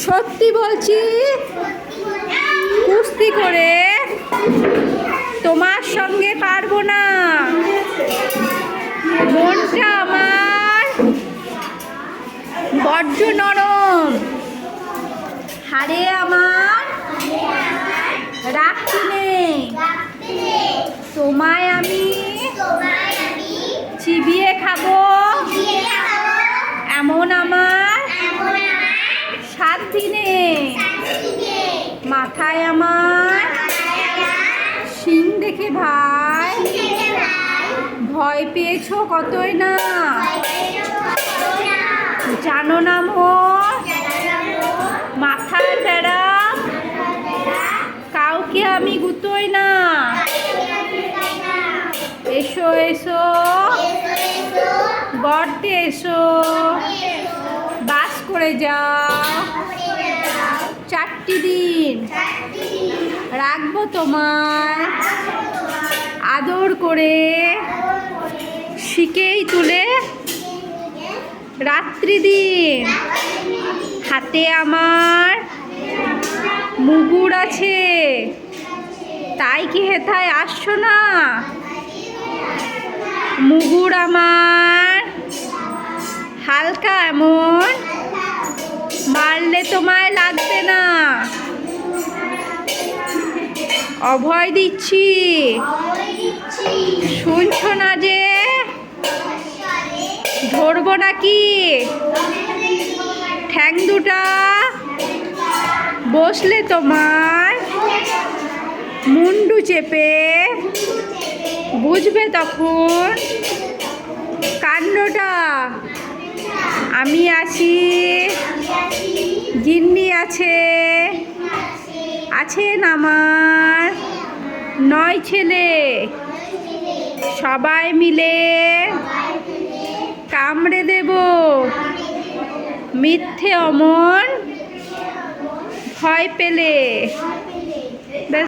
সত্যি বলছি, কুস্তি করে তোমার সঙ্গে পারবো না। মনটা আমার বড্ড নরম, হাড়ে আমার রাখতে নেই। তোমায় আমি চিবিয়ে খাবো, এমন আমার সাধ্যি নেই। মাথায় আমার শিং দেখে ভাই ভয় পেয়েছো কতই না, জানো না মোর মাথার বেড়া কাউকে আমি গুতোই না। এসো এসো গর্তে এসো, বাস করে যাও 4টি দিন, রাখবো তোমার আদর করে, শিকেই তুলে রাত্রি দিন। হাতে আমার মুগুর আছে, তাই কি হেথায় আসছো না? মুগুর আমার হালকা এমন, মারলে তোমায় লাগবে না। অভয় দিচ্ছি, শুনছো না যে ধরবো নাকি? ঠ্যাং দুটা বসলে তোমার মুন্ডু চেপে, বুঝবে তখন কাণ্ডটা। আমি আছি, গিন্নি আছে, আছেন আমার 9 ছেলে, সবাই মিলে কামড়ে দেব। মিথ্যে অমন ভয় পেলে